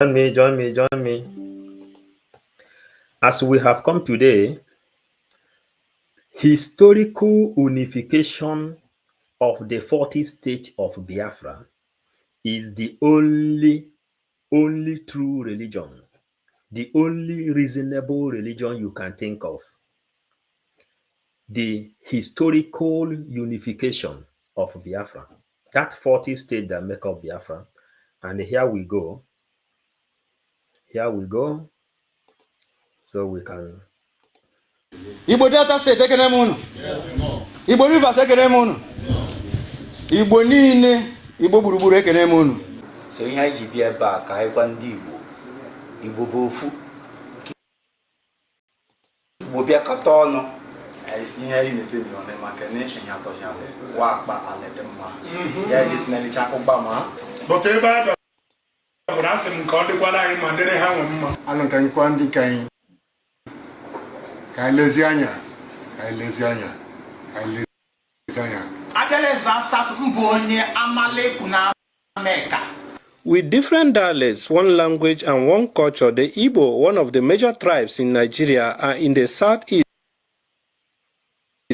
Join me. As we have come today, historical unification of the 40 states of Biafra is the only true religion, the only reasonable religion you can think of. The historical unification of Biafra, that 40 states that make up Biafra. And here we go. So we can. Igbo Delta State ekene m unu. Igbo Rivers ekene m unu. Igbo niile Igbo gburugburu ekene m unu. So ihe anyị ji bịa ebe a ka anyị gwa ndị Igbo bụ ofu. Igbo bịa kata ọnụ. Ihe anyị na-ebe n'one maka na enye atọzi ala wa akpa ala dị mma. Ya dị sinelicha akụba ma. Bọta ebe a bụ na asị m ka ọ dịkwara anyị ma dịrị ha nwe mma. Alụ ka nkwa ndị ka anyị lezi anya. With different dialects, one language and one culture, the Igbo, one of the major tribes in Nigeria, are in the southeast,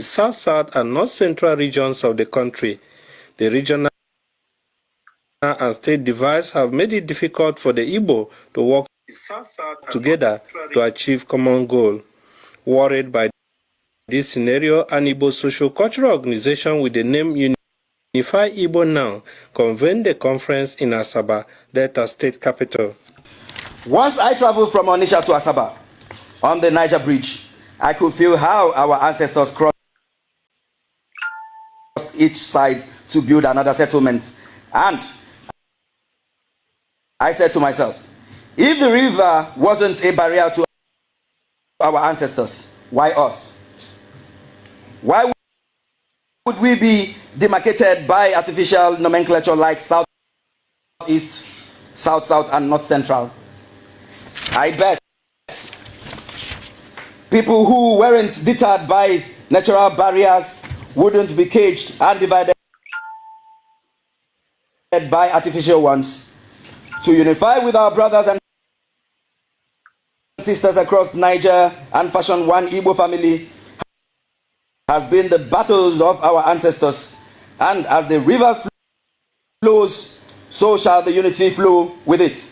south and north-central regions of the country. The regional and state divides have made it difficult for the Igbo to work together to achieve common goal. Worried by this scenario, an Igbo socio-cultural organization with the name Unify Igbo Now convened a conference in Asaba, Delta State capital. Once I traveled from Onitsha to Asaba on the Niger Bridge, I could feel how our ancestors crossed each side to build another settlement. And I said to myself, if the river wasn't a barrier to our ancestors, why us? Why would we be demarcated by artificial nomenclature like South, East, South, and North Central? I bet people who weren't deterred by natural barriers wouldn't be caged and divided by artificial ones. To unify with our brothers and sisters across Niger and fashion one Igbo family has been the battles of our ancestors, and as the river flows, so shall the unity flow with it.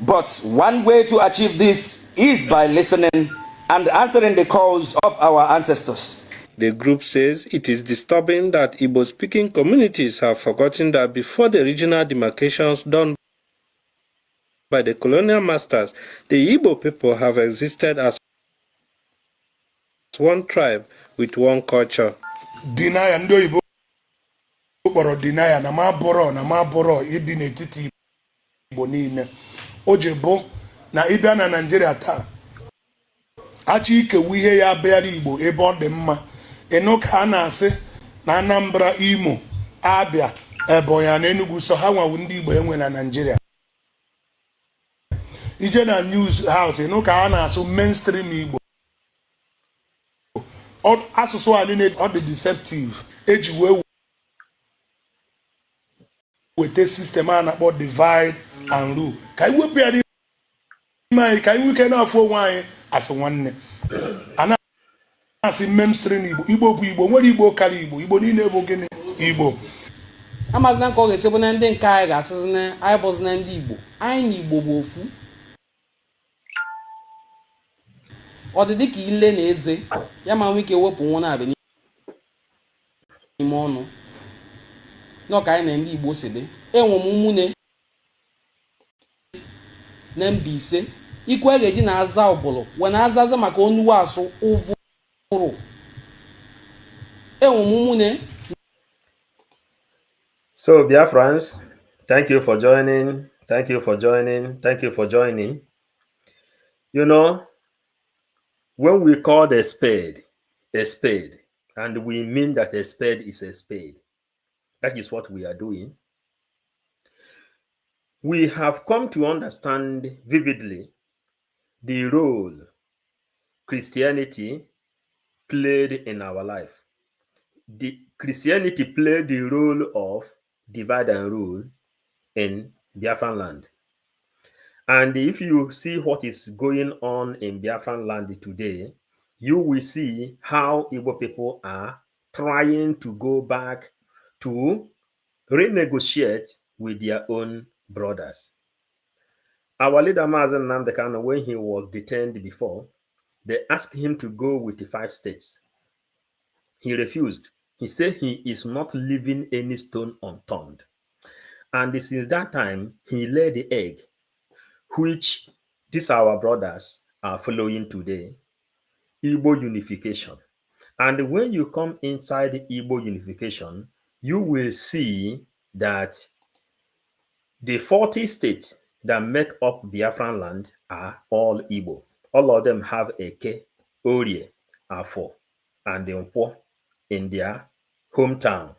But one way to achieve this is by listening and answering the calls of our ancestors. The group says it is disturbing that Igbo-speaking communities have forgotten that before the regional demarcations done by the colonial masters, the Igbo people have existed as one tribe with one culture. Deny and do Igbo deny na ma boro ịdị n'etiti Igbo niile. Ojebo na ịbịa na Nigeria taa. Achị ikewu ihe ya bịara Igbo ebe ọ dị mma. Eno ka a na-asị na Anambra, Imo, Abia, Ebonyi na Enugu so ha nwawu ndị Igbo enwe na Nigeria. Ije na news house eno ka a na-asụ mainstream Igbo. Asụsụ a niile ọ dị deceptive. Eji wee wete system a na-akpọ divide and rule. Ka anyị wepụ ya n'ime anyị ka anyị wike na-afụ onwe anyị asị nwanne. Asị mainstream Igbo bụ Igbo, nwere Igbo karịa Igbo. Igbo niile bụ gịnị? Igbo. Amazina nke ọ ga-esi bụ na ndị nke anyị ga-asịzi na anyị bụzi na ndị Igbo. Anyị na Igbo bụ ofu. Ọ dị dịka ile na eze ya ma nwee ike wepụ nwa na-abịa n'ime ọnụ. N'ọka anyị na ndị Igbo si dị. Enwe m ụmụnne na Mbaise. Ikwu a ga-eji na-aza ụbụlụ wee na-azaza maka onuwe asụ ụvụrụ. Enwe m ụmụnne. So Biafrans, thank you for joining. You know, when we call a spade, and we mean that a spade is a spade, that is what we are doing. We have come to understand vividly the role Christianity played in our life. Christianity played the role of divide and rule in Biafran land. And if you see what is going on in Biafran land today, you will see how Igbo people are trying to go back to renegotiate with their own brothers. Our leader Mazen Nnamdi, when he was detained before, they asked him to go with the 5 states. He refused. He said he is not leaving any stone unturned. And since that time, he laid the egg, which these our brothers are following today, Igbo unification. And when you come inside Igbo unification, you will see that the 40 states that make up Biafran land are all Igbo. All of them have Eke, Orie, Afo, and Nkwo in their hometown.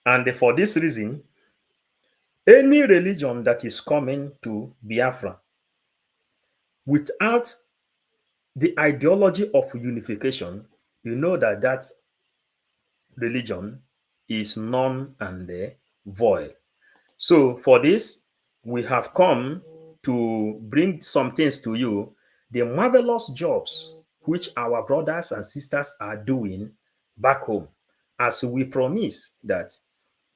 And for this reason, any religion that is coming to Biafra without the ideology of unification, you know that that religion is null and void. So for this, we have come to bring some things to you, the marvelous jobs which our brothers and sisters are doing back home, as we promise that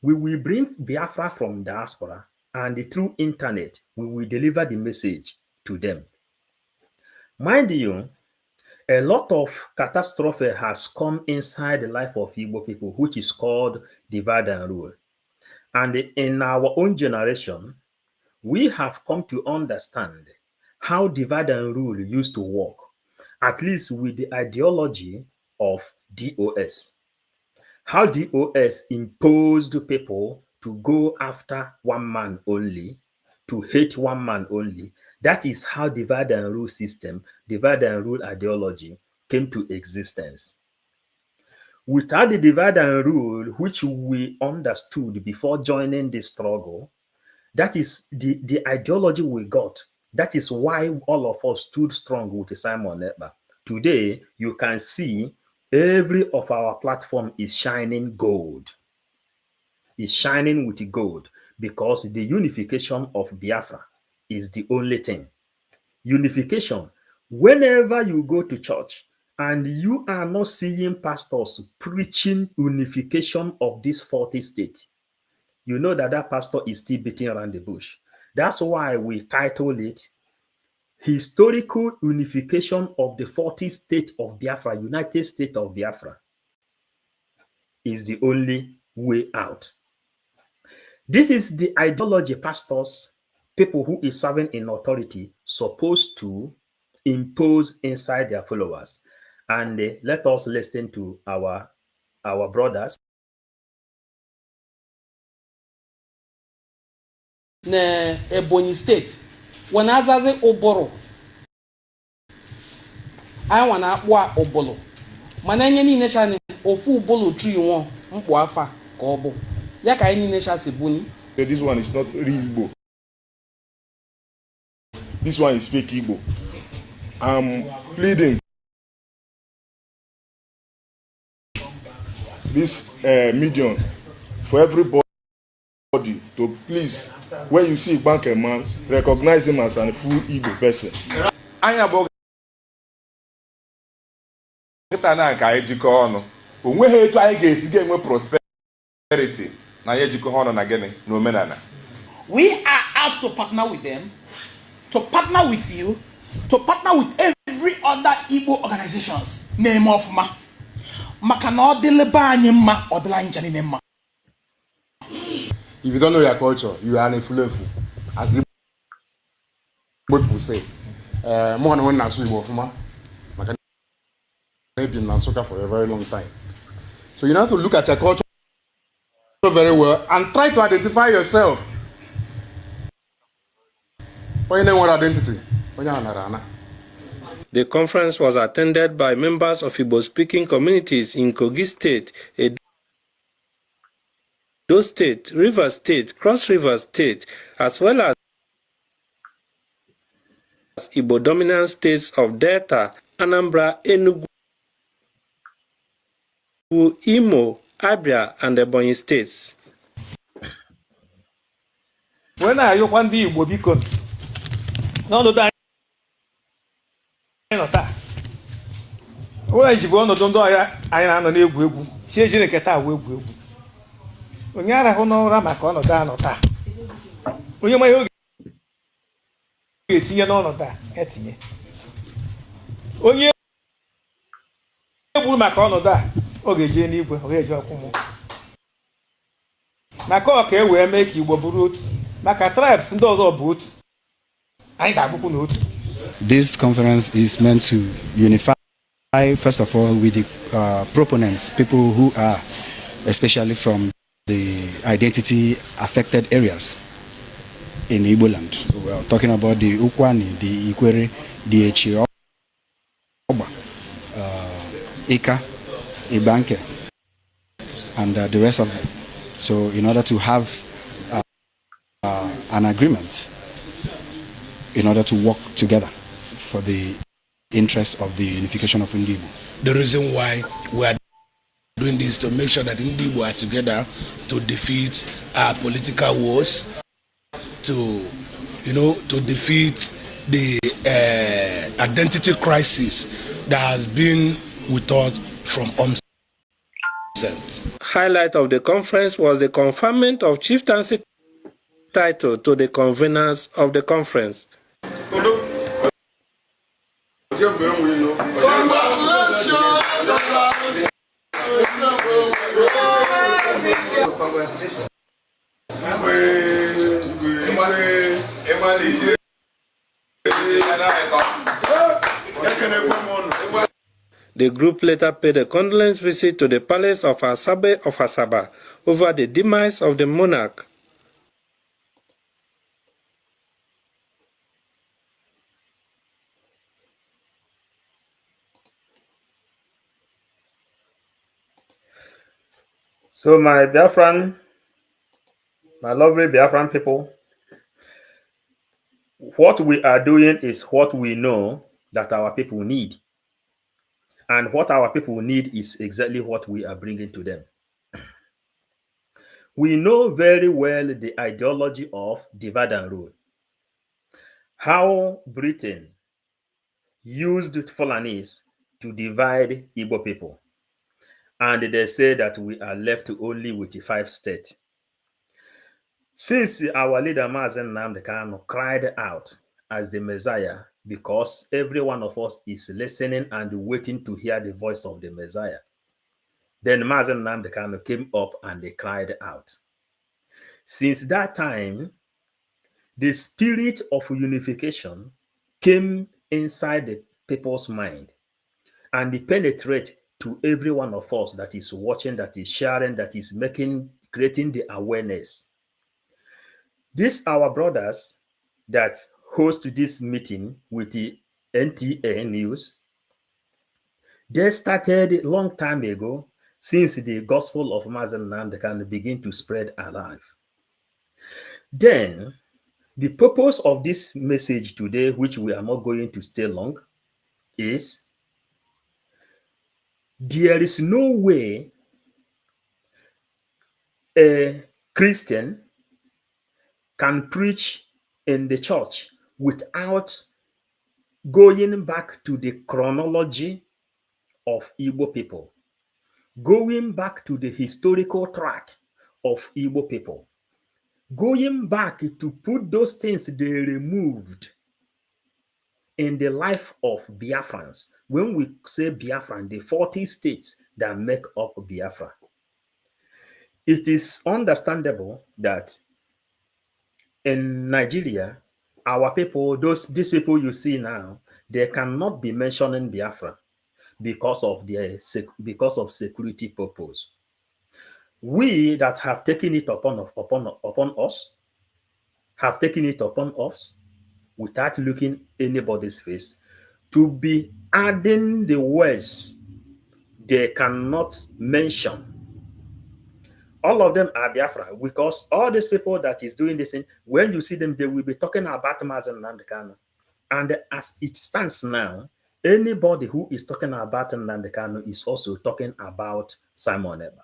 we will bring Biafra from diaspora, and through internet, we will deliver the message to them. Mind you, a lot of catastrophe has come inside the life of Igbo people, which is called divide and rule. And in our own generation, we have come to understand how divide and rule used to work, at least with the ideology of DOS. How DOS imposed people to go after one man only, to hate one man only. That is how divide and rule system, divide and rule ideology came to existence. Without the divide and rule, which we understood before joining the struggle, that is the ideology we got. That is why all of us stood strong with Simon Ekpa. Today, you can see every of our platform is shining gold. Is shining with gold because the unification of Biafra is the only thing. Unification. Whenever you go to church and you are not seeing pastors preaching unification of this 40 states, you know that that pastor is still beating around the bush. That's why we title it Historical Unification of the 40 States of Biafra, United States of Biafra is the only way out. This is the ideology pastors, people who is serving in authority, supposed to impose inside their followers. And let us listen to our brothers. na Ebonyi steeti wana azazi ụbụrụ anyị nwa na-akpụ ụbụrụ mana enye niile chani ofu ụbụrụ tri nwo mkpụ afa ka ọ bụ ya ka anyị niile chasi buni. This one is not real Igbo. This one is fake Igbo. I'm pleading this medium for everybody to please, when you see a banker man, recognize him as a full Igbo person. Anya bụ nkịta na nke anyị jikọ ọnụ o nweghị etu anyị ga-esi ga-enwe prosperity na ya jikọ ọnụ na gịnị na omenala. We are out to partner with them, to partner with you, to partner with every other Igbo organizations. Name of ma maka na ọ dịlebe anyị mma ọ dịla anyị ncha niile mma. If you don't know your culture, you are an efulefu, as the people say. More than one nasu Igbo ofuma, maka na been na Nsukka for a very long time. So you have to look at your culture very well and try to identify yourself. Identity. The conference was attended by members of Igbo-speaking communities in Kogi State, Edo State, Rivers State, Cross River State, as well as Igbo-dominant states of Delta, Anambra, Enugu, Imo, Abia, and Ebonyi states. wee na-ayọkwa ndị Igbo biko n'ọnọdụ anyị nọ taa onye jibu ọnọdụ ndị ọhịa anyị na-anọ n'egwu egwu si ejiri nke taa wee egwu egwu onye arahụ n'ụra maka ọnọdụ anọ taa onye ma ihe oge ga-etinye n'ọnọdụ a etinye onye egburu maka ọnọdụ a ọ ga-eje n'igwe ọ ga-eje ọkụ mmụọ maka ọ ka e wee mee ka Igbo bụrụ otu maka tribes ndị ọzọ bụ otu anyị ga-abụkwu n'otu. This conference is meant to unify, first of all, with the proponents, people who are especially from the identity-affected areas in Igbo land. We are talking about the Ukwani, the Ikwere, the Echioba, Ika, Ibanke, and the rest of them. So in order to have an agreement, in order to work together for the interest of the unification of Igbo. The reason why we are doing this to make sure that Igbo are together to defeat our political wars, to defeat the identity crisis that has been with us from onset. Highlight of the conference was the conferment of chieftaincy title to the conveners of the conference. The group later paid a condolence visit to the palace of Asaba over the demise of the monarch. So my Biafran, my lovely Biafran people, what we are doing is what we know that our people need. And what our people need is exactly what we are bringing to them. We know very well the ideology of divide and rule. How Britain used Fulanese to divide Igbo people. And they say that we are left only with the 5 states. Since our leader Mazen Nnamdi Kanu cried out as the Messiah, because every one of us is listening and waiting to hear the voice of the Messiah, then Mazen Nnamdi Kanu came up and they cried out. Since that time, the spirit of unification came inside the people's mind and it penetrated to every one of us that is watching, that is sharing, that is creating the awareness. These our brothers that host this meeting with the NTA News, they started a long time ago, since the gospel of Mazen Nnamdi Kanu began to spread alive. Then, the purpose of this message today, which we are not going to stay long, is there is no way a Christian can preach in the church without going back to the chronology of Igbo people, going back to the historical track of Igbo people, going back to put those things they removed in the life of Biafrans. When we say Biafran, the 40 states that make up Biafra, it is understandable that in Nigeria, our people, these people you see now, they cannot be mentioning Biafra because of security purpose. We that have taken it upon us, have taken it upon us without looking anybody's face, to be adding the words they cannot mention. All of them are Biafra, because all these people that is doing this thing, when you see them, they will be talking about Mazen Nnamdi Kanu. And as it stands now, anybody who is talking about Nnamdi Kanu is also talking about Simon Ekpa.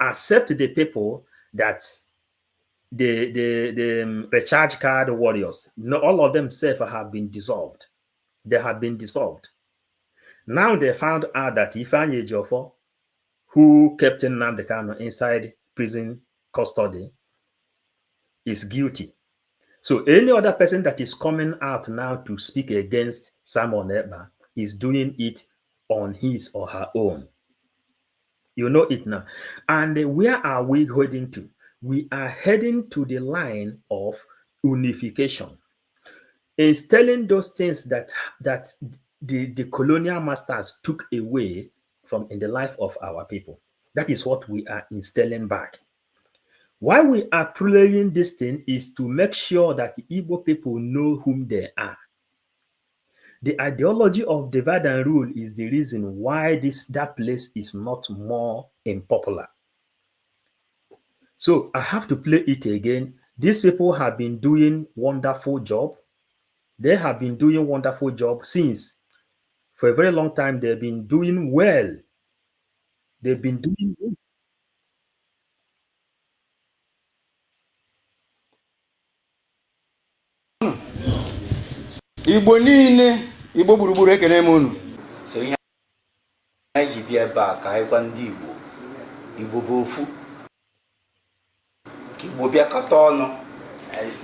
Except the people that the recharge card warriors. No, all of them have been dissolved. They have been dissolved. Now they found out that Ifeanyi Ejiofor, who kept Nnamdi Kanu inside prison custody, is guilty. So any other person that is coming out now to speak against Simon Ekpa is doing it on his or her own. You know it now. And where are we heading to? We are heading to the line of unification. Instilling those things that the colonial masters took away from in the life of our people. That is what we are instilling back. Why we are playing this thing is to make sure that the Igbo people know whom they are. The ideology of divide and rule is the reason why that place is not more unpopular. So I have to play it again. These people have been doing wonderful job. They have been doing wonderful job since for a very long time. They've been doing well. They've been doing well. Igbo niile, Igbo gburugburu ekene m unu. So ihe anyị ji bịa ebe a ka anyị gwa ndị Igbo, Igbo bụ ofu. Ka Igbo bịakọta ọnụ.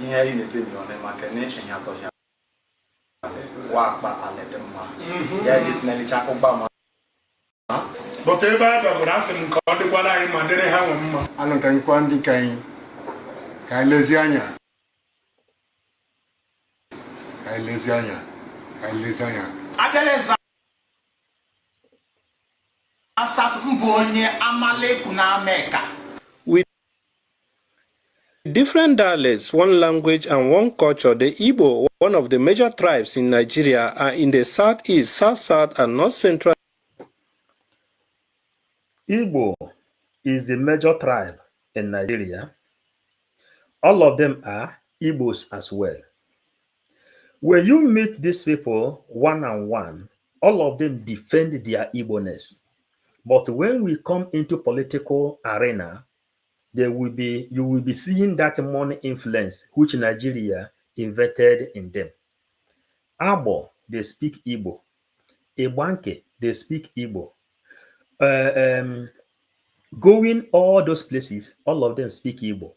Ihe anyị na-ebe nọ maka na ịchịnya akọja wakpa alede mma. Ya dị sinelicha ụgba ma. But ebe a gaburu asị m ka ọ dịkwara anyị ma dịrị ha nwe mma. Anụ ka anyị kwa ndị ka anyị lezi anya. Ka anyị lezi anya. Abịaleza asatụ mbụ onye Amalekwu na America. With different dialects, one language and one culture, the Igbo, one of the major tribes in Nigeria, are in the southeast, south-south, and north-central. Igbo is the major tribe in Nigeria. All of them are Igbos as well. When you meet these people one-on-one, all of them defend their Igbo-ness. But when we come into political arena, you will be seeing that money influence which Nigeria invested in them. Abo, they speak Igbo. Ebanke, they speak Igbo. Going all those places, all of them speak Igbo.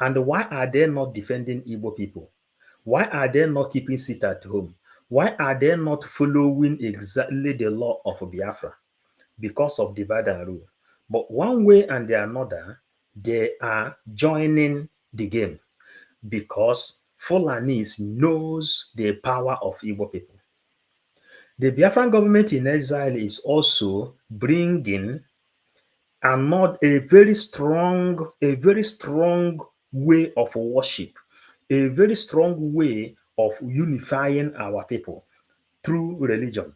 And why are they not defending Igbo people? Why are they not keeping sit at home? Why are they not following exactly the law of Biafra? Because of divide and rule. But one way and the another, they are joining the game because Fulanese knows the power of Igbo people. The Biafran government in exile is also bringing a very strong way of worship, a very strong way of unifying our people through religion.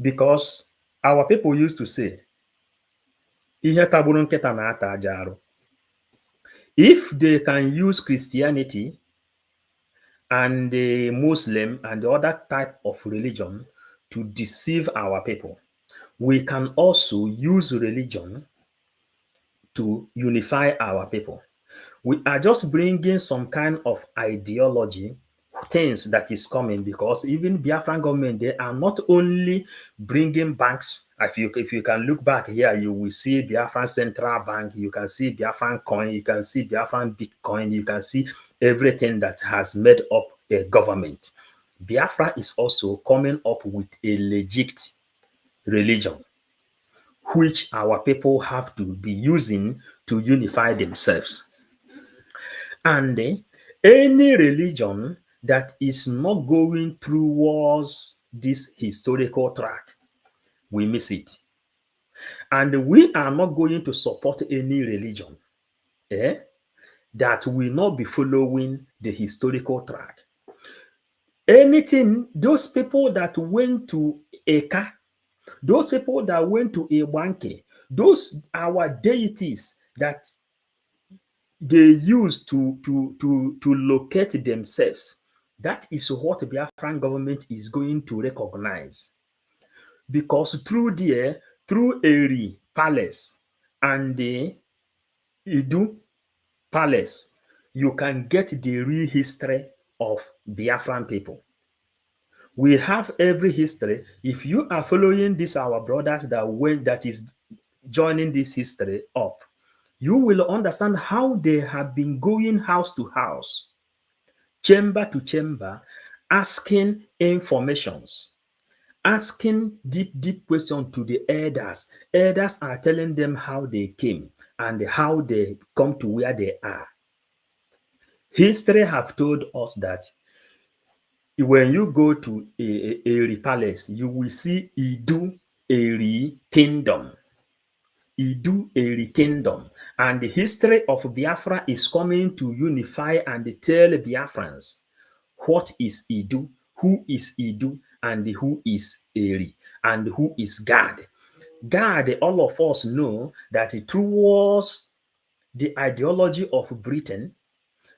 Because our people used to say, "Ihe tagburu nkịta na-ata aja arụ." If they can use Christianity and the Muslim and the other type of religion to deceive our people, we can also use religion to unify our people. We are just bringing some kind of ideology, things that is coming, because even Biafran government, they are not only bringing banks. If you can look back here, you will see Biafran Central Bank, you can see Biafran coin, you can see Biafran Bitcoin, you can see everything that has made up a government. Biafra is also coming up with a legit religion, which our people have to be using to unify themselves. And any religion that is not going towards this historical track, we miss it. And we are not going to support any religion that will not be following the historical track. Anything, those people that went to Eka, those people that went to Ebanke, those our deities that they use to locate themselves. That is what the Biafran government is going to recognize. Because through Eri Palace and the Idu, palace, you can get the real history of Biafran people. We have every history. If you are following this, our brothers that is joining this history up, you will understand how they have been going house to house, chamber to chamber, asking informations, asking deep questions to the elders. Elders are telling them how they came and how they come to where they are. History have told us that when you go to a palace, you will see Idu Eri Kingdom. Idu Eri Kingdom. And the history of Biafra is coming to unify and tell Biafrans what is Idu, who is Idu, and who is Eri, and who is God. God, all of us know that towards the ideology of Britain,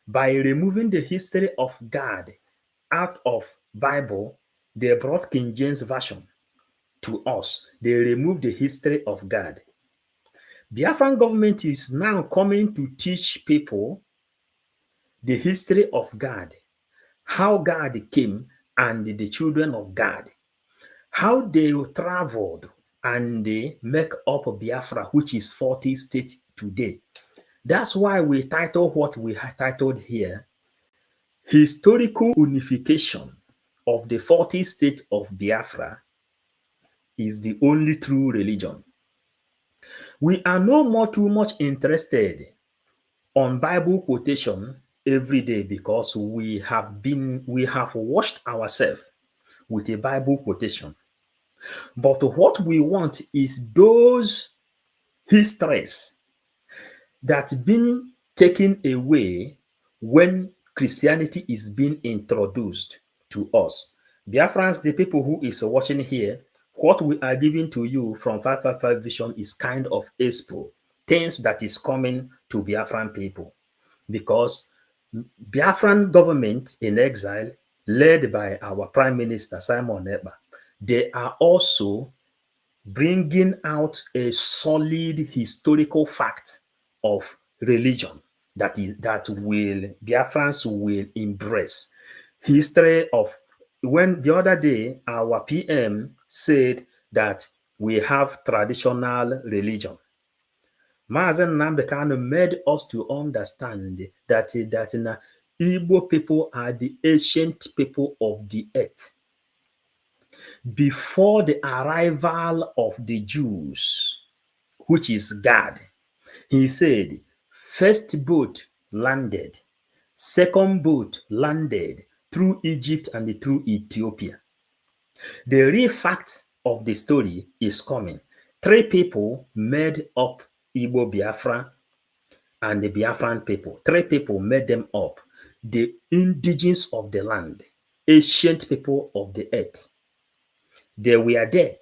by removing the history of God out of Bible, they brought King James Version to us. They removed the history of God. Biafran government is now coming to teach people the history of God, how God came and the children of God, how they traveled and they make up Biafra, which is 40 states today. That's why we title what we titled here, Historical Unification of the 40 states of Biafra is the only true religion. We are no more too much interested on Bible quotation every day because we have washed ourselves with a Bible quotation. But what we want is those histories that been taken away when Christianity is being introduced to us. Biafrans, the people who is watching here, what we are giving to you from 555 Vision is kind of expo, things that is coming to Biafran people. Because Biafran government in exile, led by our Prime Minister Simon Ekpa, they are also bringing out a solid historical fact of religion that Biafrans will embrace. History of when the other day our PM said that we have traditional religion. Mazen Nnamdi made us to understand that Igbo people are the ancient people of the earth. Before the arrival of the Jews, which is God, he said, first boat landed, second boat landed through Egypt and through Ethiopia. The real fact of the story is coming. 3 people made up Igbo Biafra and the Biafran people. 3 people made them up. The indigenous of the land, ancient people of the earth. They were there.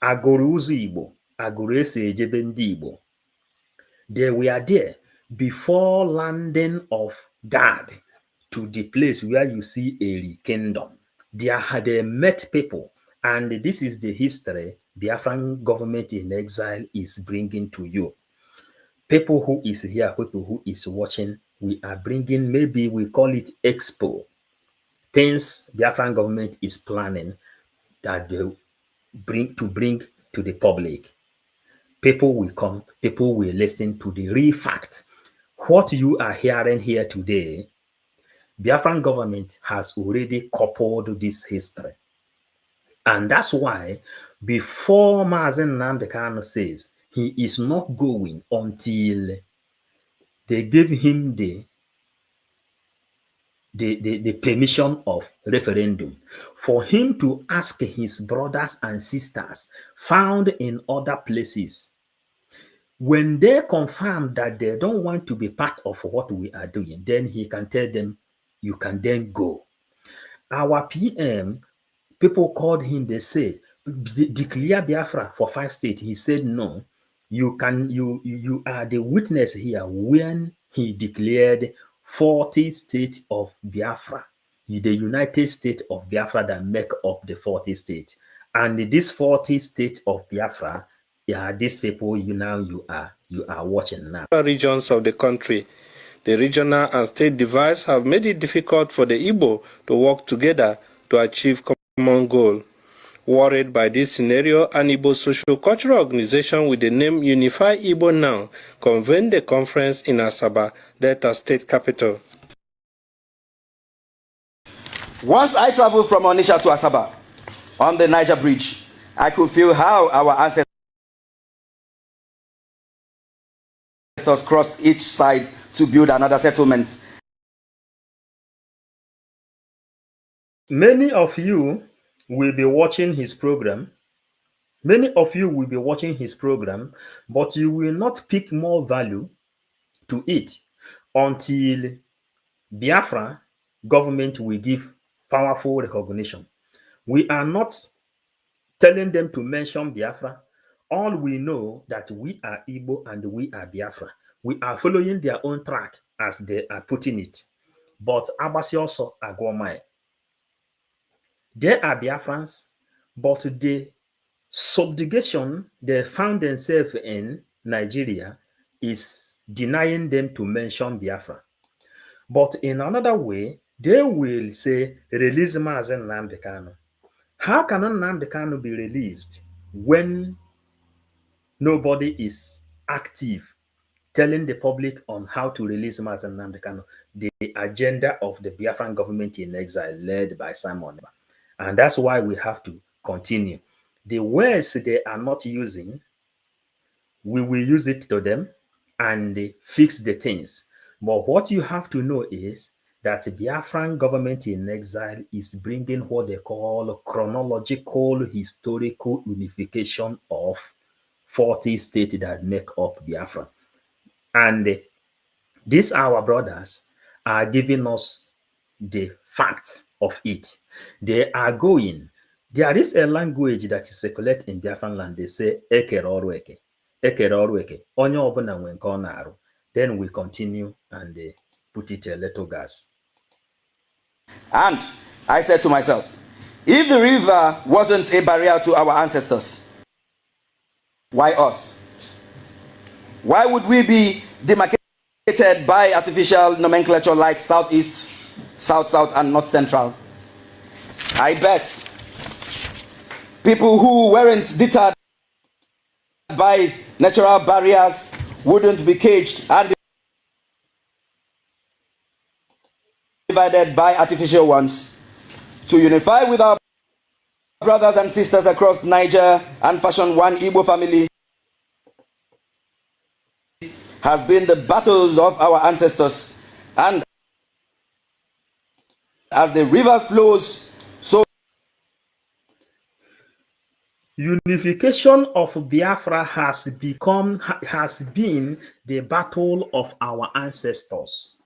Agụrụ ụzọ Igbo, agụrụ esi ejebe ndị Igbo. They were there before landing of God to the place where you see Eri Kingdom. They met people, and this is the history Biafran government in exile is bringing to you. People who is here, people who is watching, we are bringing, maybe we call it expo, things Biafran government is planning that they bring to the public. People will come, people will listen to the real fact. What you are hearing here today, Biafran government has already coupled this history. And that's why before Mazen Nnamdi Kanu says he is not going until they gave him the permission of referendum, for him to ask his brothers and sisters found in other places. When they confirm that they don't want to be part of what we are doing, then he can tell them, you can then go. Our PM, people called him, they said, declare Biafra for 5 states. He said, no, you are the witness here when he declared 40 states of Biafra, the United States of Biafra that make up the 40 states. And these 40 states of Biafra, these people you are watching now. Regions of the country, The regional and state divides have made it difficult for the Igbo to work together to achieve common goal. Worried by this scenario, an Igbo socio-cultural organization with the name Unify Igbo Now convened a conference in Asaba, Delta State capital. Once I traveled from Onitsha to Asaba on the Niger Bridge, I could feel how our ancestors crossed each side to build another settlement. Many of you will be watching his program. Many of you will be watching his program, but you will not pick more value to it until Biafra government will give powerful recognition. We are not telling them to mention Biafra. All we know that we are Igbo and we are Biafra. We are following their own track as they are putting it. But Abasi also Agwamai. They are Biafrans, but the subjugation they found themselves in Nigeria is denying them to mention Biafra. But in another way, they will say, release Mazen Nnamdi Kanu. How can Nnamdi Kanu be released when nobody is active telling the public on how to release Mazen Nnamdi Kanu, the agenda of the Biafran government in exile led by Simon? And that's why we have to continue. The words they are not using, we will use it to them and fix the things. But what you have to know is that the Biafran government in exile is bringing what they call chronological historical unification of 40 states that make up Biafra. And these our brothers are giving us the facts of it. They are going. There is a language that is circulated in Biafran land. They say ekere oru eke. Ekere oru eke. Onye ọbụla nwe nke ọ na-arụ. Then we continue and put it a little gas. And I said to myself, if the river wasn't a barrier to our ancestors, why us? Why would we be demarcated by artificial nomenclature like Southeast, South-South, and North Central? I bet people who weren't deterred by natural barriers wouldn't be caged and divided by artificial ones. To unify with our brothers and sisters across Niger and fashion one Igbo family has been the battles of our ancestors. And as the river flows, so unification of Biafra has been the battle of our ancestors.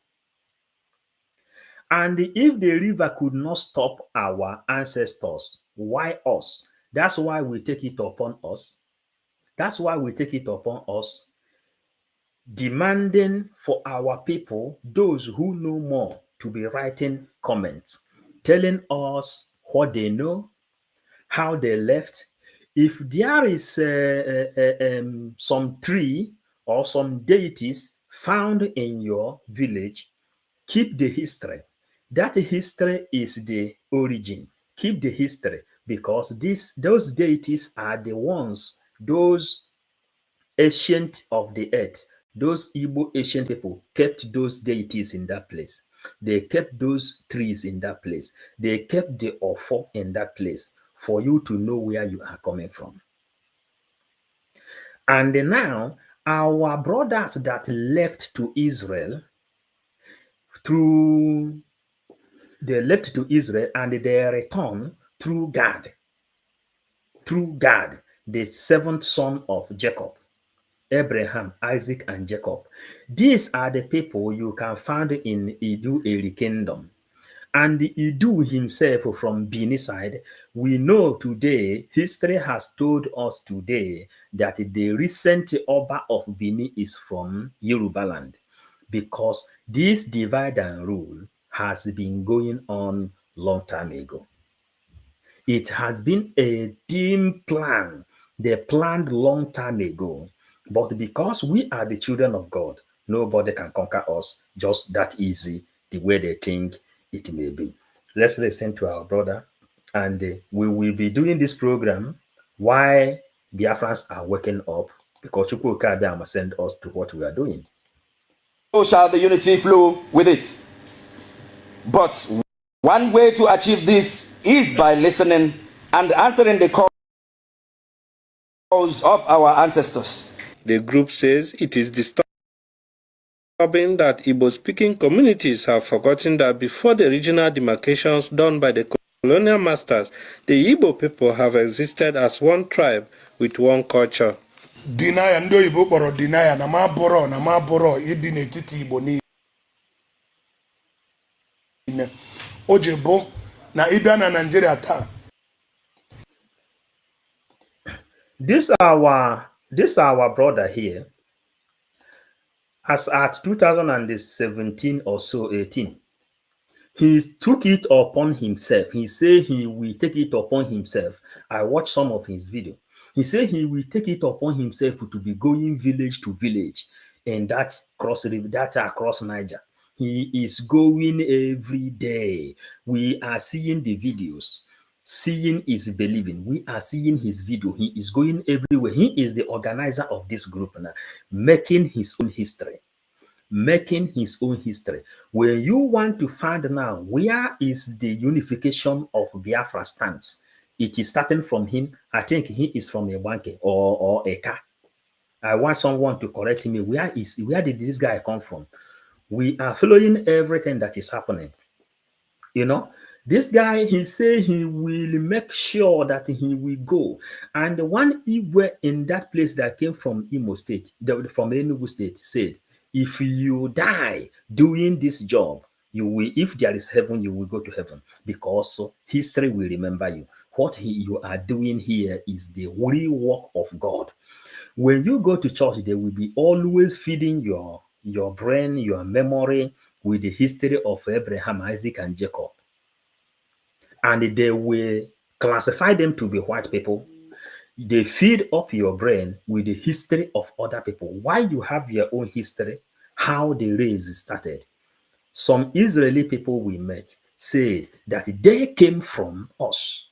And if the river could not stop our ancestors, why us? That's why we take it upon us. That's why we take it upon us, demanding for our people, those who know more, to be writing comments, telling us what they know, how they left. If there is some tree or some deities found in your village, keep the history. That history is the origin. Keep the history, because those deities are the ones, those ancient of the earth, those Igbo ancient people kept those deities in that place. They kept those trees in that place. They kept the offer in that place for you to know where you are coming from. And now, our brothers that left to Israel, they left to Israel and they return through Gad, the seventh son of Jacob. Abraham, Isaac, and Jacob. These are the people you can find in Idu Eri kingdom. And Idu himself from Bini side, we know today, history has told us today that the recent Oba of Bini is from Yoruba land, because this divide and rule has been going on long time ago. It has been a dim plan. They planned long time ago. But because we are the children of God, Nobody can conquer us just that easy, the way they think it may be. Let's listen to our brother, and we will be doing this program while Biafrans are waking up, because Chukwu Kabiama send us to what we are doing. So shall the unity flow with it. But one way to achieve this is by listening and answering the calls of our ancestors. The group says it is disturbing that Igbo-speaking communities have forgotten that before the regional demarcations done by the colonial masters, the Igbo people have existed as one tribe with one culture. Deny ndị oyibo kpọrọ deny na ma bụrọ ịdị n'etiti Igbo niile. O ji bụ na ịbịa na Nigeria taa. This our brother here, as at 2017 or so, 18, he took it upon himself. He said he will take it upon himself. I watched some of his video. He said he will take it upon himself to be going village to village and that across Niger. He is going every day. We are seeing the videos. Seeing is believing. We are seeing his video. He is going everywhere. He is the organizer of this group now, making his own history. Making his own history. When you want to find now where is the unification of Biafra stands, it is starting from him. I think he is from a bank or a car. I want someone to correct me. Where did this guy come from? We are following everything that is happening. You know, this guy, he said he will make sure that he will go. And the one Igwe in that place that came from Imo State, from Enugu State, said, if you die doing this job, you will, if there is heaven, you will go to heaven, because history will remember you. What you are doing here is the real work of God. When you go to church, they will be always feeding your brain, your memory with the history of Abraham, Isaac, and Jacob. And they will classify them to be white people. They feed up your brain with the history of other people. Why you have your own history, how the race started. Some Israeli people we met said that they came from us.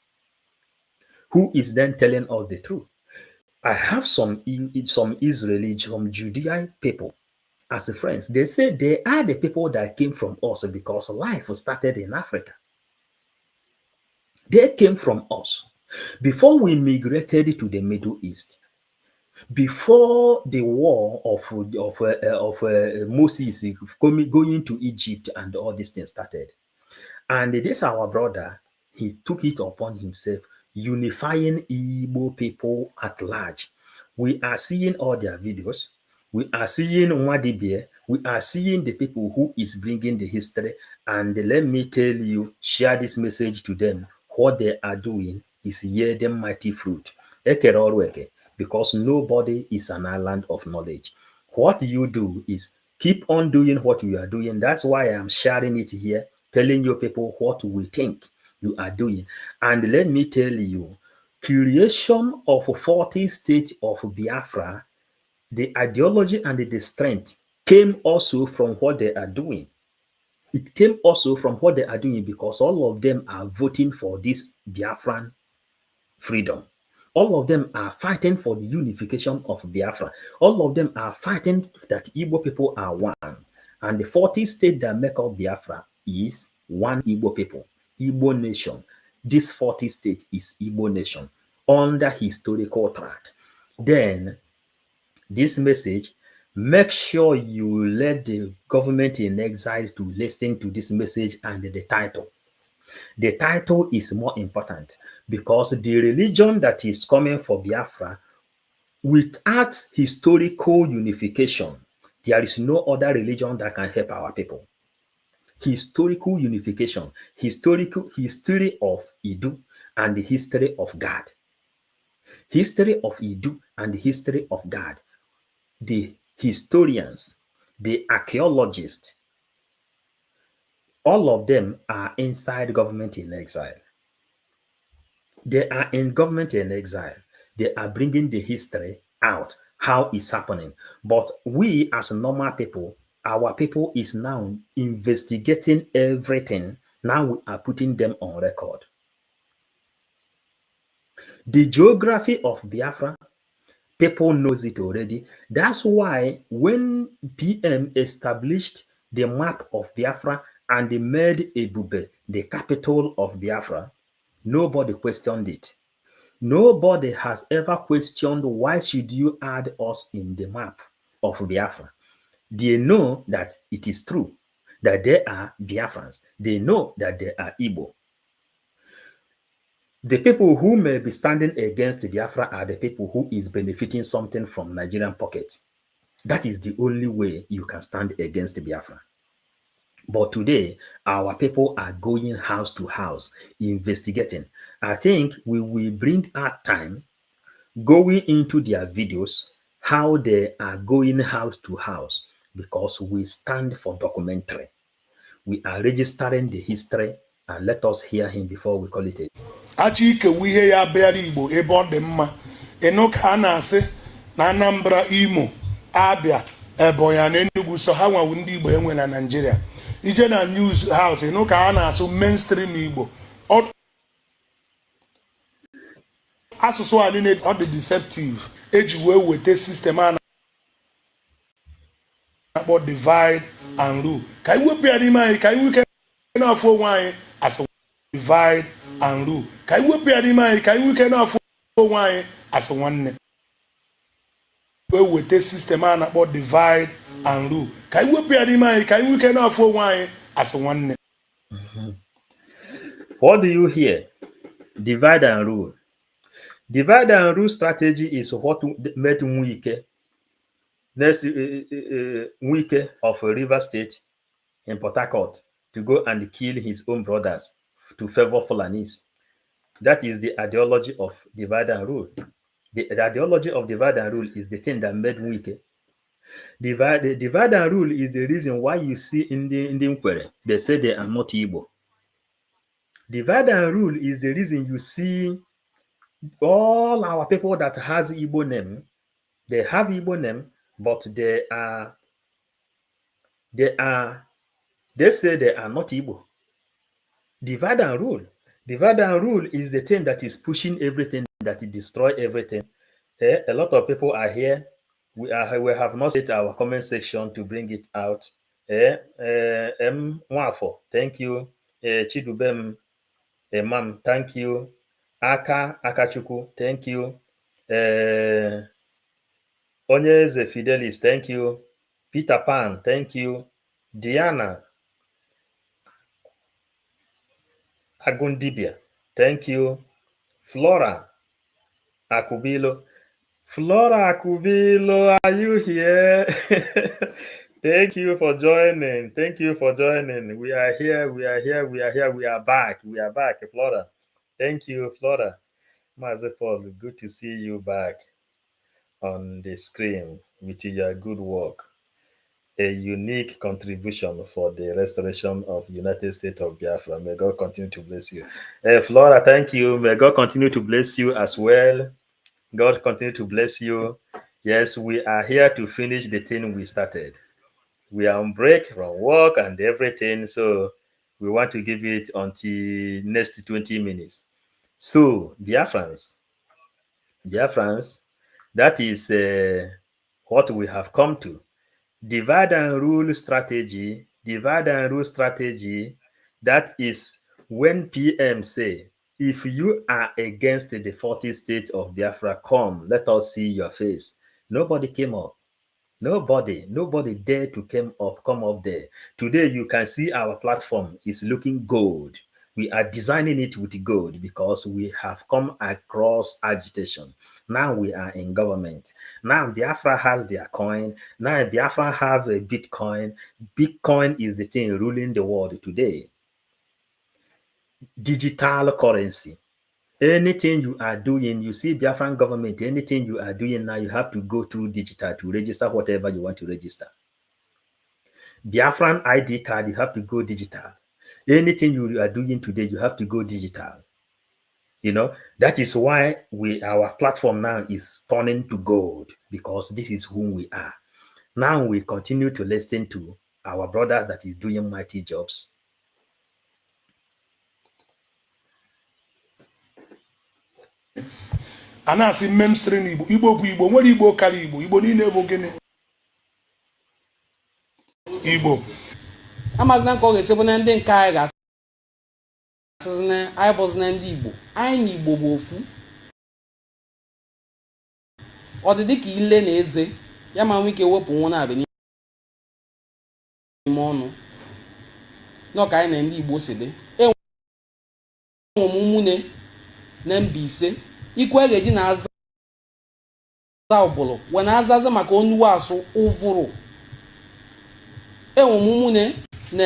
Who is then telling us the truth? I have some Israeli, some Judean people as friends. They say they are the people that came from us because life started in Africa. They came from us. Before we migrated to the Middle East, before the war of Moses going to Egypt and all these things started. And this our brother, he took it upon himself, unifying Igbo people at large. We are seeing all their videos. We are seeing Nwadibie. We are seeing the people who is bringing the history. And let me tell you, share this message to them. What they are doing is yielding mighty fruit. Because nobody is an island of knowledge. What you do is keep on doing what you are doing. That's why I'm sharing it here, telling you people what we think you are doing. And let me tell you, creation of 40 states of Biafra, the ideology and the strength came also from what they are doing. It came also from what they are doing, because all of them are voting for this Biafran freedom. All of them are fighting for the unification of Biafra. All of them are fighting that Igbo people are one. And the 40 states that make up Biafra is one Igbo people, Igbo nation. This 40 state is Igbo nation under historical track. Then this message, make sure you let the government in exile to listen to this message and the title. The title is more important, because the religion that is coming for Biafra, without historical unification, there is no other religion that can help our people. Historical unification, history of Idu and the history of God. History of Idu and the history of God. The historians, the archaeologists, all of them are inside government in exile. They are in government in exile. They are bringing the history out how it's happening. But we as normal people, our people is now investigating everything. Now we are putting them on record. The geography of Biafra, people knows it already. That's why when PM established the map of Biafra and they made Ebube the capital of Biafra, nobody questioned it. Nobody has ever questioned why should you add us in the map of Biafra. They know that it is true, that they are Biafrans. They know that they are Igbo. The people who may be standing against Biafra are the people who is benefiting something from Nigerian pocket. That is the only way you can stand against Biafra. But today, our people are going house to house, investigating. I think we will bring our time going into their videos, how they are going house to house, because we stand for documentary. We are registering the history, and let us hear him before we call it a. achọ ikewu ihe ya bịara Igbo ebe ọ dị mma ịnụ ka a na-asị na Anambra, Imo, Abia, Ebonyi na Enugu so ha nwawu ndị Igbo enwe na Nigeria. Ije na news house ịnụ ka a na-asụ mainstream Igbo. Asụsụ a niile ọ dị deceptive eji wee weta system a na-akpọ divide and rule. Ka anyị wepụ ya n'ime anyị ka anyị wike na-afụ onwe anyị as divide and rule. Ka anyị wepụ ya n'ime anyị ka anyị wike na-afụ onwe anyị as nwanne. Wee weta system a na-akpọ divide and rule. Ka anyị wepụ ya n'ime anyị ka anyị wike na-afụ onwe anyị as nwanne. What do you hear? Divide and rule. Divide and rule strategy is what made Wike of River State in Port Harcourt to go and kill his own brothers to favor Fulanis. That is the ideology of divide and rule. The ideology of divide and rule is the thing that made Wike. Divide and rule is the reason why you see in the Nkwere, they say they are not Igbo. Divide and rule is the reason you see all our people that has Igbo name, they have Igbo name, but they say they are not Igbo. Divide and rule. Divide and rule is the thing that is pushing everything, that it destroy everything. A lot of people are here. We have not set our comment section to bring it out. Mwafo, thank you. Chidubem, Mam, thank you. Akachuku, thank you. Onyeze Fidelis, thank you. Peter Pan, thank you. Diana Agundibia, thank you. Flora Akubilo. Flora Akubilo, are you here? Thank you for joining. Thank you for joining. We are here. We are here. We are here. We are back. We are back, Flora. Thank you, Flora. Mazepol, good to see you back on the screen with your good work. A unique contribution for the restoration of United States of Biafra. May God continue to bless you. Flora, thank you. May God continue to bless you as well. God continue to bless you. Yes, we are here to finish the thing we started. We are on break from work and everything, so we want to give it until next 20 minutes. So, Biafrans, that is what we have come to. Divide and rule strategy, that is when PM say, if you are against the 40 states of Biafra, come, let us see your face. Nobody came up. Nobody dared to come up there. Today, you can see our platform is looking gold. We are designing it with gold because we have come across agitation. Now we are in government. Now Biafra has their coin. Now Biafra have a Bitcoin. Bitcoin is the thing ruling the world today. Digital currency. Anything you are doing, you see Biafran government, anything you are doing now, you have to go through digital to register whatever you want to register. Biafran ID card, you have to go digital. Anything you are doing today, you have to go digital. That is why our platform now is turning to gold, because this is who we are. Now we continue to listen to our brothers that is doing mighty jobs. a na-asị mmemstri na Igbo bụ Igbo, nwere Igbo karịa Igbo niile bụ gịnị? Igbo. amazina nke ọ ga-esi bụ na ndị nke anyị ga-asịzi na anyị bụzi na ndị Igbo, anyị na Igbo bụ ofu. Ọ dị dịka ile na eze ya ma nwee ike wepụ nwa na-abịa n'ime ọnụ n'ọka anyị na ndị Igbo si dị. Enwe m ụmụnne na Mbaise ikwu a ga-eji na-aza ụbụlụ wee na-azazi maka onuwe asụ ụvụrụ. Enwe m ụmụnne na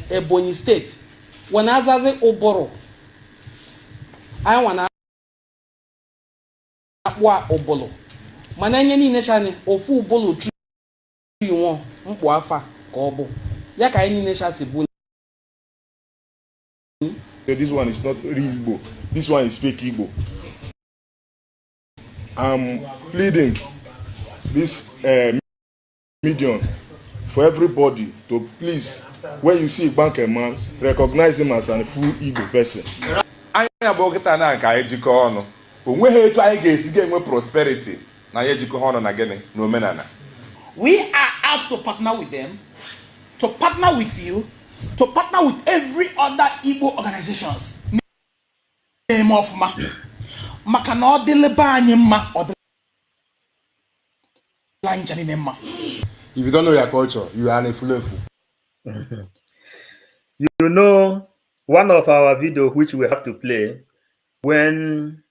Ebonyi steeti wee na-azazi ụbụrụ. Anyị nwa na-akpụ ụbụlụ mana enye niile chani ofu ụbụlụ tri nwo mkpụ afa ka ọ bụ ya ka anyị niile chasi bụ. This one is not real Igbo. This one is fake Igbo. I'm pleading this medium for everybody to please, when you see a man, recognize him as a full Igbo person. Anya bụ kịta na nke anyị jikọ ọnụ. O nweghị etu anyị ga-esi ga-enwe prosperity na anyị jikọ ọnụ na gịnị na omenala. We are out to partner with them, to partner with you, to partner with every other Igbo organizations. Name of maka na ọ dịleba anyị mma, ọ dịla anyị jani mma. If you don't know your culture, you are a fulefu. One of our video which we have to play, when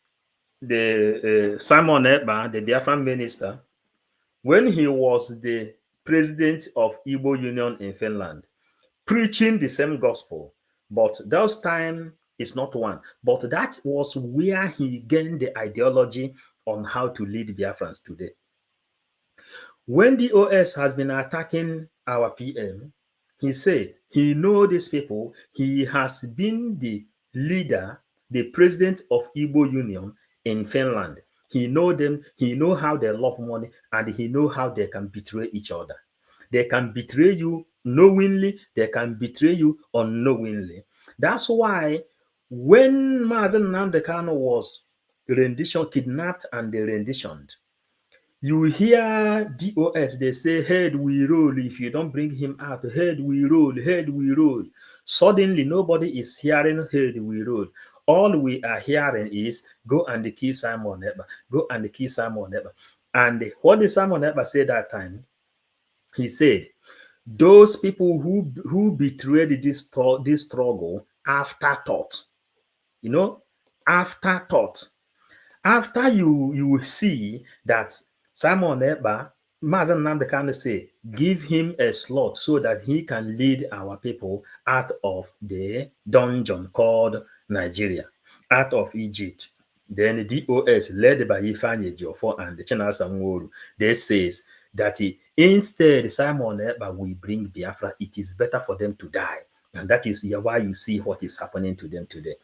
the Simon Ekpa, the Biafran minister, when he was the president of Igbo Union in Finland, preaching the same gospel, but those time is not one. But that was where he gained the ideology on how to lead Biafrans today. When the OS has been attacking our PM, he said he know these people. He has been the leader, the president of Igbo Union in Finland. He know them. He know how they love money, and he know how they can betray each other. They can betray you knowingly. They can betray you unknowingly. That's why when Mazen Nnamdi Kanu was kidnapped and renditioned, you hear DOS, they say, head we roll. If you don't bring him out, head we roll, head we roll. Suddenly, nobody is hearing head we roll. All we are hearing is, go and kill Simon Ekpa, go and kill Simon Ekpa. And what did Simon Ekpa say that time? He said, those people who betrayed this struggle, afterthought. Afterthought. After you see that Simon Ekpa, Mazen Nnamdi Kanu say, give him a slot so that he can lead our people out of the dungeon called Nigeria, out of Egypt. Then the DOS, led by Ifeanyi Ejiofor and Chinasa Nworu, they says that instead Simon Ekpa will bring Biafra. It is better for them to die. And that is why you see what is happening to them today.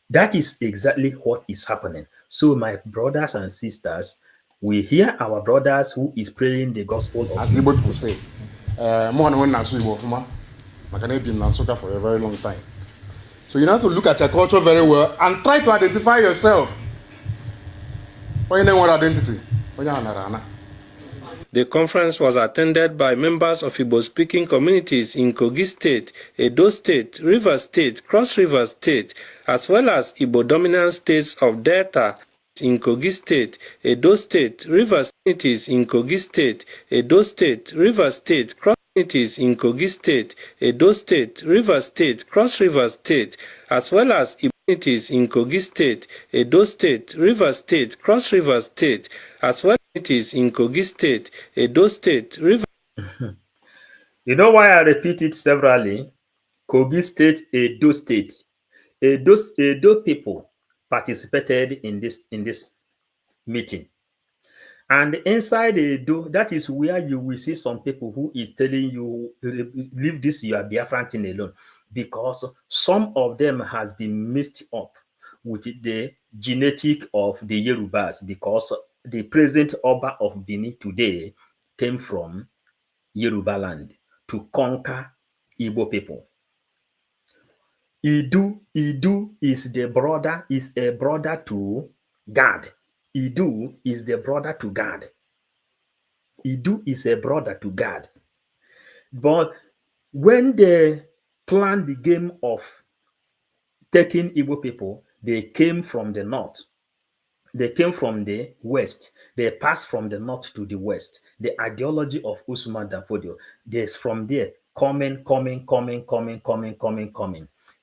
That is exactly what is happening. So my brothers and sisters, we hear our brothers who is praying the gospel of as the Igbo people say, more than Nasu Igbo Fuma, Makane been Nansuka for a very long time. So you have to look at your culture very well and try to identify yourself. What identity? The conference was attended by members of Igbo-speaking communities in Kogi State, Edo State, Rivers State, Cross River State, as well as Igbo-dominant states of Delta in Kogi State, Edo State, Rivers communities in Kogi State, Edo State, Rivers State, Cross communities in Kogi State, Edo State, Rivers State, Cross River State, as well as communities in Kogi State, Edo State, Rivers State, Cross River State, as well as communities in Kogi State, Edo State, Rivers. You know why I repeat it severally? Kogi State, Edo State. Edo people participated in this meeting. And inside Edo, that is where you will see some people who is telling you, leave this your Biafran thing alone, because some of them has been mixed up with the genetic of the Yorubas, because the present Oba of Benin today came from Yoruba land to conquer Igbo people. Idu is a brother to Gad. Idu is the brother to Gad. Idu is a brother to Gad. But when they planned the game of taking Igbo people, they came from the north. They came from the west. They passed from the north to the west. The ideology of Usman Danfodio, there's from there coming.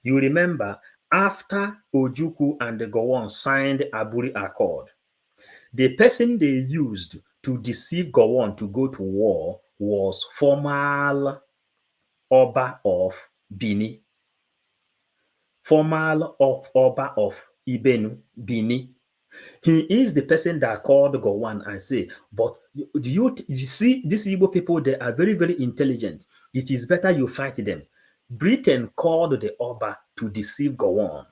You remember after Ojukwu and the Gowon signed Aburi Accord, the person they used to deceive Gowon to go to war was formal Oba of Bini, formal of Oba of Ibenu, Bini. He is the person that called Gowon and say, but you see these Igbo people, they are very, very intelligent. It is better you fight them. Britain called the Oba to deceive Gowon.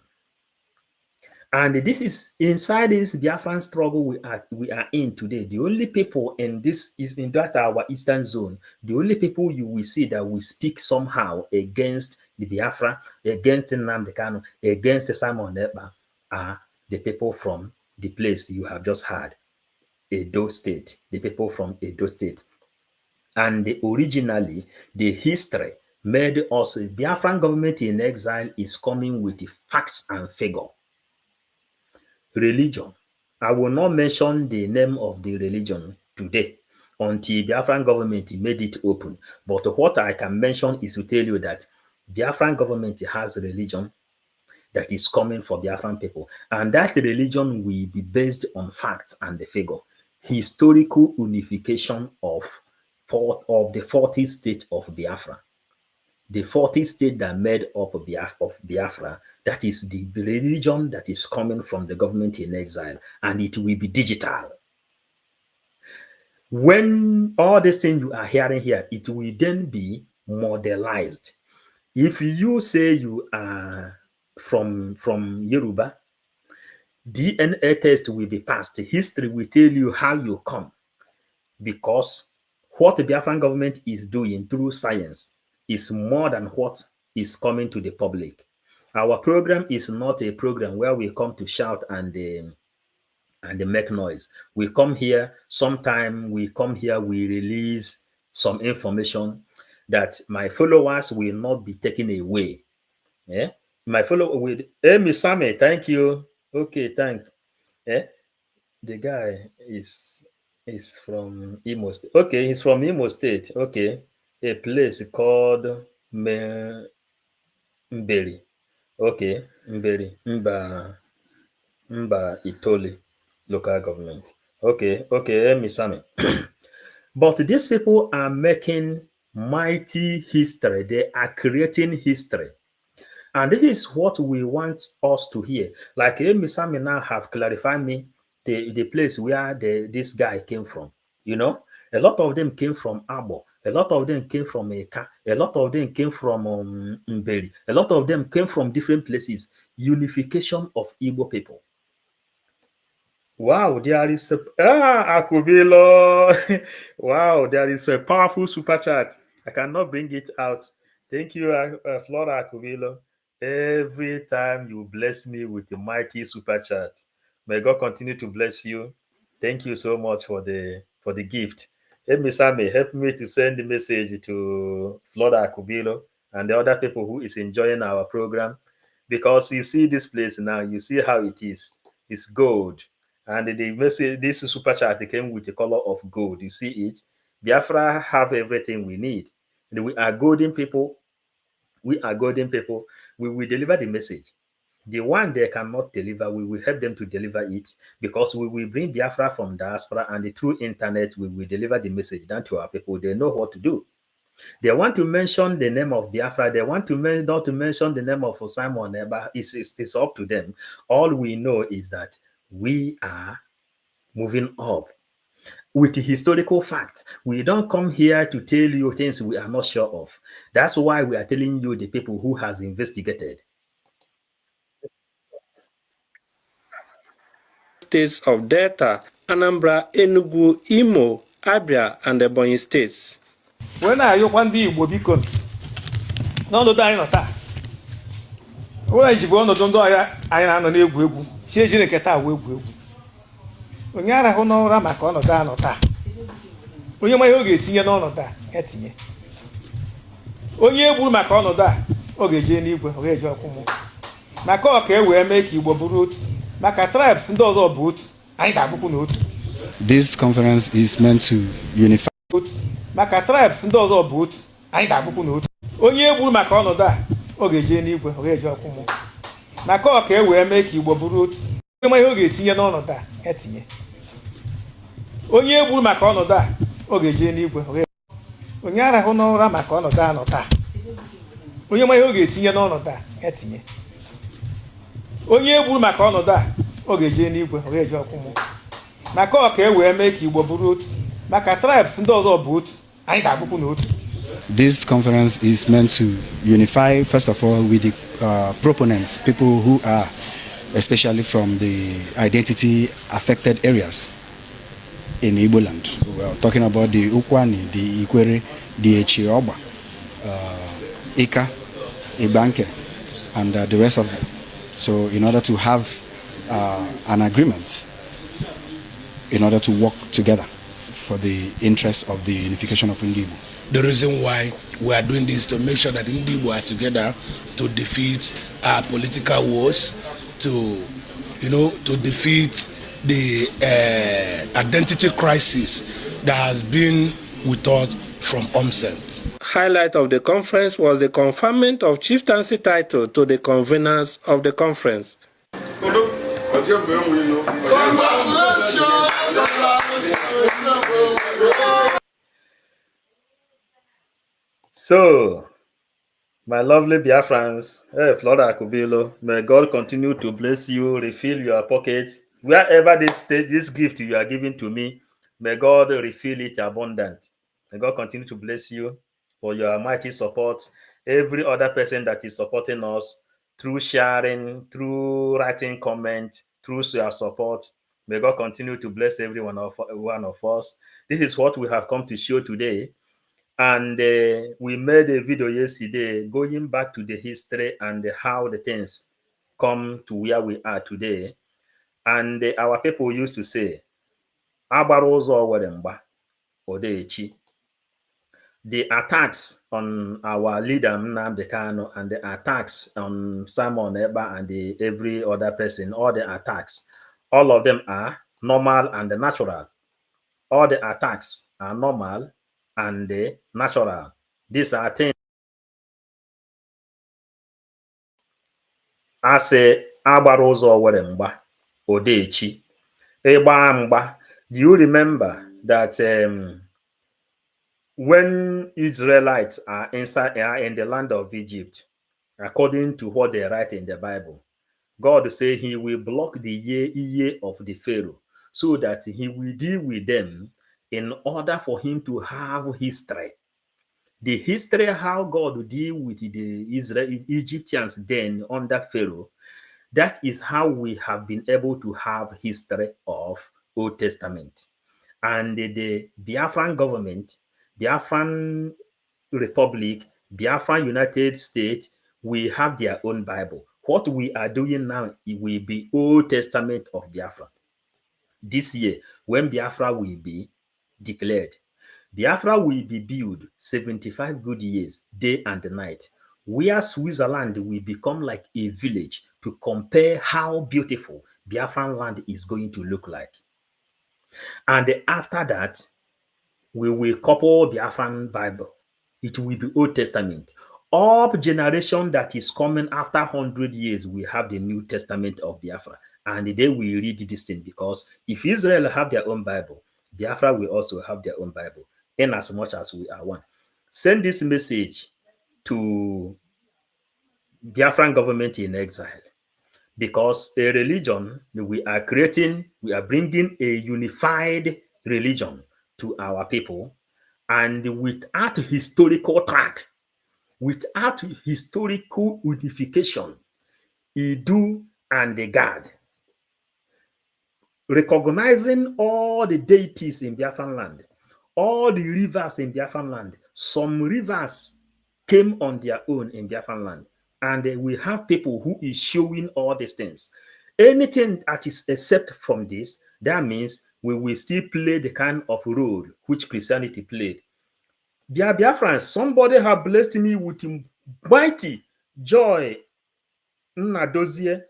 And this is inside this Biafran struggle we are in today. The only people in this is in that our eastern zone. The only people you will see that will speak somehow against the Biafra, against Nnamdi Kanu, against Simon Ekpa are the people from the place you have just heard, Edo State. The people from Edo State. And originally, the history made us Biafran government in exile is coming with the facts and figure. Religion. I will not mention the name of the religion today until Biafran government made it open. But what I can mention is to tell you that Biafran government has a religion that is coming for Biafran people. And that religion will be based on facts and the figure. Historical unification of the 40 state of Biafra. The 40 state that made up of Biafra, that is the religion that is coming from the government in exile, and it will be digital. When all these things you are hearing here, it will then be modelized. If you say you are from Yoruba, DNA test will be passed. History will tell you how you come, because what the Biafran government is doing through science is more than what is coming to the public. Our program is not a program where we come to shout and make noise. We come here, sometime we come here, we release some information that my followers will not be taken away. Yeah? My follower with Miss Sammy, thank you. Okay, thank. Yeah? The guy is from Imo State. Okay, he's from Imo State. Okay, a place called Mberi. Okay, Mberi, Mba Itoli local government. Okay, Miss Sammy. But these people are making mighty history. They are creating history. And this is what we want us to hear. Like Amy Sami now have clarified me the place where this guy came from. You know, a lot of them came from Abo. A lot of them came from Eka. A lot of them came from Mberi. A lot of them came from different places. Unification of Igbo people. Wow, there is a Akubilo. Wow, there is a powerful super chat. I cannot bring it out. Thank you, Flora Akubilo. Every time you bless me with the mighty super chat, may God continue to bless you. Thank you so much for the gift. Help me, Sammy, help me to send the message to Flora Akubilo and the other people who is enjoying our program, because you see this place now, you see how it is. It's gold. And the message, this super chat came with the color of gold. You see it? Biafra have everything we need. And we are golden people. We are golden people. We will deliver the message. The one they cannot deliver, we will help them to deliver it, because we will bring Biafra from diaspora, and through internet, we will deliver the message down to our people. They know what to do. They want to mention the name of Biafra. They want to not to mention the name of Simon Eba. It's up to them. All we know is that we are moving up with the historical fact. We don't come here to tell you things we are not sure of. That's why we are telling you the people who has investigated. states of Delta, Anambra, Enugu, Imo, Abia, and Ebonyi states. Wee na-ayọkwa ndị Igbo biko n'ọnọdụ anyị nọ taa onye anyị jibu ọnọdụ ndị ọhịa anyị na-anọ n'egwu egwu chi ejiri nke taa wee egwu egwu onye arahụ n'ụra maka ọnọdụ a nọ taa onye ma ihe ọ ga-etinye n'ọnọdụ a ya tinye onye egburu maka ọnọdụ a ọ ga-eje n'igwe ọ ga-eje ọkụ mmụọ maka ọ ka e wee mee ka Igbo bụrụ otu maka tribes ndị ọzọ bụ otu anyị ga-abụkwu n'otu. This conference is meant to unify. Maka tribes ndị ọzọ bụ otu anyị ga-abụkwu n'otu onye egburu maka ọnọdụ a ọ ga-eje n'igwe ọ ga-eje ọkụ mmụọ maka ọ ka e wee mee ka Igbo bụrụ otu onye ma ihe ọ ga-etinye n'ọnọdụ a ya tinye onye egburu maka ọnọdụ a ọ ga-eje n'igwe onye arahụ n'ụra maka ọnọdụ a nọ taa onye ma ihe ọ ga-etinye n'ọnọdụ a ya tinye onye egburu maka ọnọdụ a ọ ga-eje n'igwe ọ ga-eje ọkụ mmụọ maka ọ ka e wee mee ka Igbo bụrụ otu maka tribes ndị ọzọ bụ otu anyị ga-abụkwu n'otu. This conference is meant to unify, first of all, with the proponents, people who are especially from the identity affected areas in Igbo land. We are talking about the Ukwani, the Ikwere, the Echioba, Ika, Ibanke, and the rest of them. So in order to have an agreement, in order to work together for the interest of the unification of Igbo. The reason why we are doing this to make sure that Igbo are together to defeat our political wars, to defeat the identity crisis that has been with us from onset. Highlight of the conference was the conferment of chieftaincy title to the conveners of the conference. So, my lovely Biafrans, Flora Akubilo, may God continue to bless you, refill your pockets. Wherever this gift you are giving to me, may God refill it abundant. May God continue to bless you for your mighty support. Every other person that is supporting us through sharing, through writing comment, through your support, may God continue to bless every one of us. This is what we have come to show today. And we made a video yesterday going back to the history and how the things come to where we are today. And our people used to say, Abarozo Weremba Odechi. The attacks on our leader Nnamdi Kanu and the attacks on Simon Eba and every other person, all the attacks, all of them are normal and natural. All the attacks are normal and natural. These are things I say Abarozo Weremba Odechi. Eba Mba. Do you remember that when Israelites are in the land of Egypt, according to what they write in the Bible, God say he will block the ear of the Pharaoh so that he will deal with them in order for him to have history. The history how God would deal with the Egyptians then under Pharaoh, that is how we have been able to have history of Old Testament. And the Biafran government, Biafran Republic, Biafran United States, we have their own Bible. What we are doing now, it will be Old Testament of Biafra. This year, when Biafra will be declared, Biafra will be built 75 good years, day and night, where Switzerland will become like a village to compare how beautiful Biafran land is going to look like. And after that, we will couple Biafran Bible. It will be Old Testament. All generation that is coming after 100 years, we have the New Testament of Biafra. And they will read this thing, because if Israel have their own Bible, Biafra will also have their own Bible, in as much as we are one. Send this message to Biafran government in exile, because a religion we are creating, we are bringing a unified religion to our people, and without historical track, without historical unification, Idu and the God, recognizing all the deities in Biafran land, all the rivers in Biafran land. Some rivers came on their own in Biafran land, and we have people who is showing all these things. Anything that is except from this, that means we will still play the kind of role which Christianity played. Biafrans, somebody have blessed me with mighty joy. Nnadozie,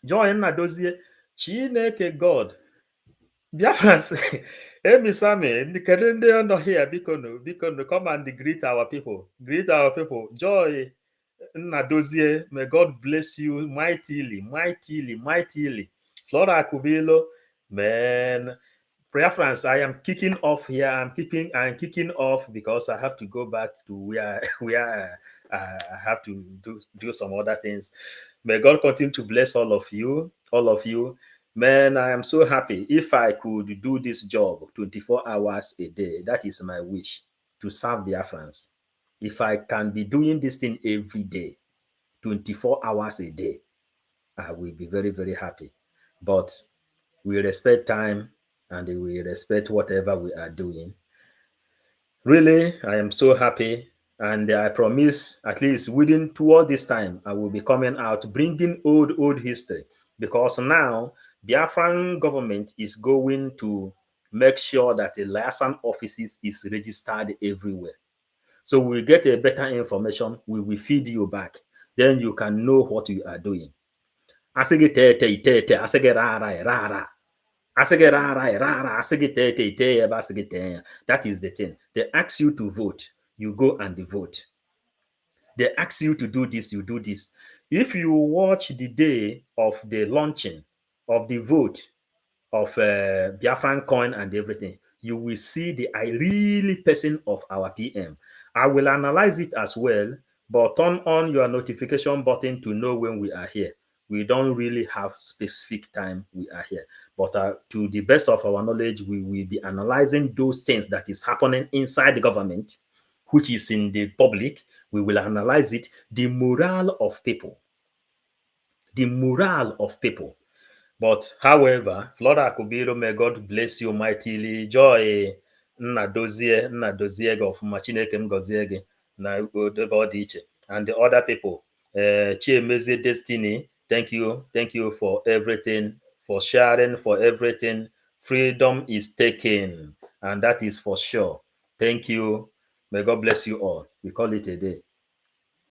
joy Nnadozie, Chineke God. Biafrans, Emisame, kedu ndị nọ here, biko, come and greet our people. Greet our people. Joy Nnadozie, may God bless you mightily, mightily, mightily. Flora Kubilo, man. Preference, I am kicking off here. I'm kicking off because I have to go back to where I have to do some other things. May God continue to bless all of you, all of you. Man, I am so happy. If I could do this job 24 hours a day, that is my wish, to serve Biafrans. If I can be doing this thing every day, 24 hours a day, I will be very, very happy. But we respect time and we respect whatever we are doing. Really, I am so happy. And I promise, at least within toward this time, I will be coming out bringing old history. Because now, Biafran government is going to make sure that the liaison offices is registered everywhere. So we get a better information, we will feed you back. Then you can know what you are doing. Asige tete tete, asige rara rara. That is the thing. They ask you to vote, you go and vote. They ask you to do this, you do this. If you watch the day of the launching of the vote of Biafran coin and everything, you will see the really person of our PM. I will analyze it as well, but turn on your notification button to know when we are here. We don't really have specific time we are here, but to the best of our knowledge, we will be analyzing those things that is happening inside the government, which is in the public. We will analyze it, the morale of people, the morale of people. But however, Flora Akubiro, may God bless you mightily. Joy Nnadozie gị ọfụma, Chineke m gọzie gị na ebe ọ dị iche. And the other people, Chiemezie Destiny, thank you for everything, for sharing, for everything. Freedom is taken, and that is for sure. Thank you. May God bless you all. We call it a day.